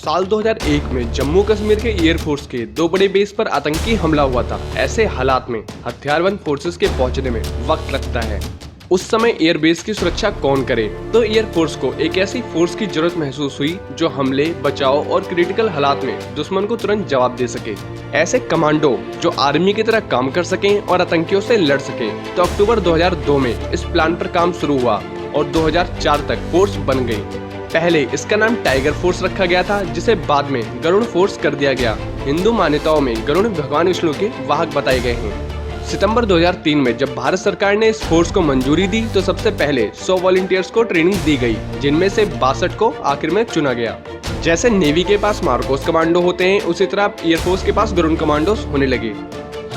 साल 2001 में जम्मू कश्मीर के एयरफोर्स के दो बड़े बेस पर आतंकी हमला हुआ था। ऐसे हालात में हथियारबंद फोर्सेस के पहुंचने में वक्त लगता है। उस समय एयरबेस की सुरक्षा कौन करे, तो एयरफोर्स को एक ऐसी फोर्स की जरूरत महसूस हुई जो हमले, बचाव और क्रिटिकल हालात में दुश्मन को तुरंत जवाब दे सके। ऐसे कमांडो जो आर्मी की तरह काम कर सकें और आतंकियों से लड़ सकें। तो अक्टूबर 2002 में इस प्लान पर काम शुरू हुआ और 2004 तक फोर्स बन गई। पहले इसका नाम टाइगर फोर्स रखा गया था, जिसे बाद में गरुड़ फोर्स कर दिया गया। हिंदू मान्यताओं में गरुड़ भगवान विष्णु के वाहक बताए गए हैं। सितंबर 2003 में जब भारत सरकार ने इस फोर्स को मंजूरी दी तो सबसे पहले 100 वॉलंटियर्स को ट्रेनिंग दी गई, जिनमें से 62 को आखिर में चुना गया। जैसे नेवी के पास मार्कोस कमांडो होते हैं, उसी तरह अब एयरफोर्स के पास गरुड़ कमांडोस होने लगे।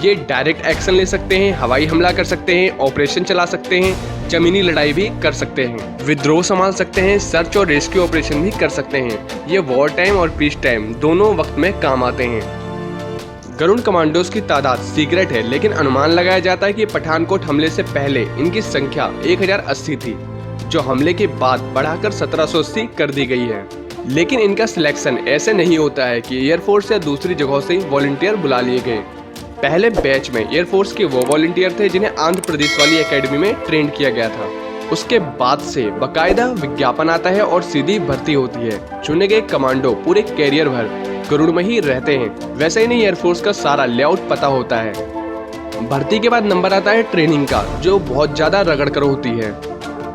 ये डायरेक्ट एक्शन ले सकते हैं, हवाई हमला कर सकते हैं, ऑपरेशन चला सकते हैं, जमीनी लड़ाई भी कर सकते हैं, विद्रोह संभाल सकते हैं, सर्च और रेस्क्यू ऑपरेशन भी कर सकते हैं। ये वॉर टाइम और पीस टाइम दोनों वक्त में काम आते हैं। गरुड़ कमांडोज की तादाद सीक्रेट है, लेकिन अनुमान लगाया जाता है कि पठानकोट हमले से पहले इनकी संख्या 1080 थी, जो हमले के बाद बढ़ाकर 1780 कर दी गई है। लेकिन इनका सिलेक्शन ऐसे नहीं होता है कि एयरफोर्स या दूसरी जगहों से वॉलंटियर बुला लिए गए। पहले बैच में एयरफोर्स के वो वॉलंटियर थे जिन्हें आंध्र प्रदेश वाली एकेडमी में ट्रेन किया गया था। उसके बाद से बकायदा विज्ञापन आता है और सीधी भर्ती होती है। चुने गए कमांडो पूरे कैरियर भर गरुड़ में ही रहते हैं। वैसे ही नहीं एयरफोर्स का सारा लेआउट पता होता है। भर्ती के बाद नंबर आता है ट्रेनिंग का, जो बहुत ज्यादा रगड़ कर होती है।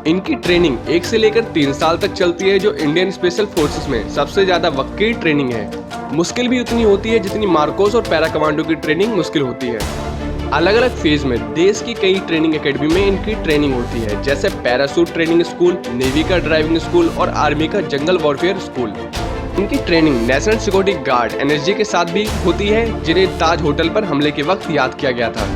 इनकी ट्रेनिंग 1 से लेकर 3 साल तक चलती है, जो इंडियन स्पेशल फोर्सेस में सबसे ज्यादा वक्त की ट्रेनिंग है। मुश्किल भी उतनी होती है जितनी मार्कोस और पैरा कमांडो की ट्रेनिंग मुश्किल होती है। अलग अलग फेज में देश की कई ट्रेनिंग एकेडमी में इनकी ट्रेनिंग होती है, जैसे पैरासूट ट्रेनिंग स्कूल, नेवी का ड्राइविंग स्कूल और आर्मी का जंगल वॉरफेयर स्कूल। इनकी training national security guard NSG के साथ भी होती है, जिन्हें ताज होटल पर हमले के वक्त याद किया गया था।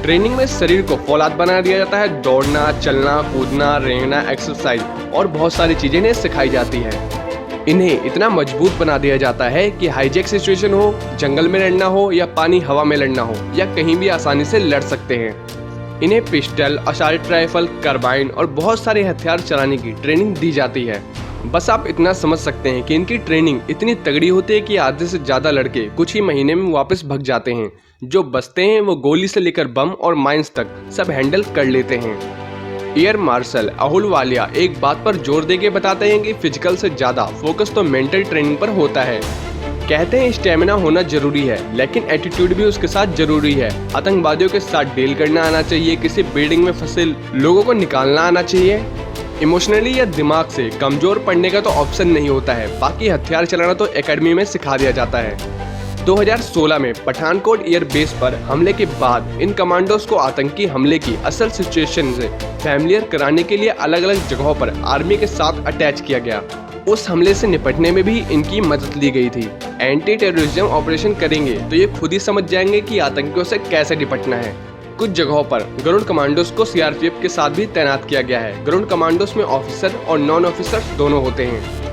ट्रेनिंग में शरीर को फौलाद बना दिया जाता है। दौड़ना, चलना, कूदना, रेंगना, एक्सरसाइज और बहुत सारी चीजें इन्हें सिखाई जाती है। इन्हें इतना मजबूत बना दिया जाता है कि हाईजैक सिचुएशन हो, जंगल में लड़ना हो या पानी हवा में लड़ना हो, या कहीं भी आसानी से लड़ सकते हैं। इन्हें पिस्टल, असॉल्ट राइफल, कार्बाइन और बहुत सारे हथियार चलाने की ट्रेनिंग दी जाती है। बस आप इतना समझ सकते हैं कि इनकी ट्रेनिंग इतनी तगड़ी होती है कि आधे से ज्यादा लड़के कुछ ही महीने में वापस भाग जाते हैं। जो बचते हैं वो गोली से लेकर बम और माइंस तक सब हैंडल कर लेते हैं। एयर मार्शल अहुलवालिया एक बात पर जोर देके बताते हैं कि फिजिकल से ज्यादा फोकस तो मेंटल ट्रेनिंग पर होता है। कहते हैं स्टेमिना होना जरूरी है, लेकिन एटीट्यूड भी उसके साथ जरूरी है। आतंकवादियों के साथ डील करना आना चाहिए, किसी बिल्डिंग में फंसे लोगों को निकालना आना चाहिए। इमोशनली या दिमाग से कमजोर पड़ने का तो ऑप्शन नहीं होता है। बाकी हथियार चलाना तो एकेडमी में सिखा दिया जाता है। 2016 में पठानकोट एयर बेस पर हमले के बाद इन कमांडोज को आतंकी हमले की असल सिचुएशन से फैमिलियर कराने के लिए अलग अलग जगहों पर आर्मी के साथ अटैच किया गया। उस हमले से निपटने में भी इनकी मदद ली गई थी। एंटी टेररिज्म ऑपरेशन करेंगे तो ये खुद ही समझ जाएंगे कि आतंकियों से कैसे निपटना है। कुछ जगहों पर गरुड़ कमांडोज को CRPF के साथ भी तैनात किया गया है। गरुड़ कमांडोज में ऑफिसर और नॉन ऑफिसर्स दोनों होते हैं।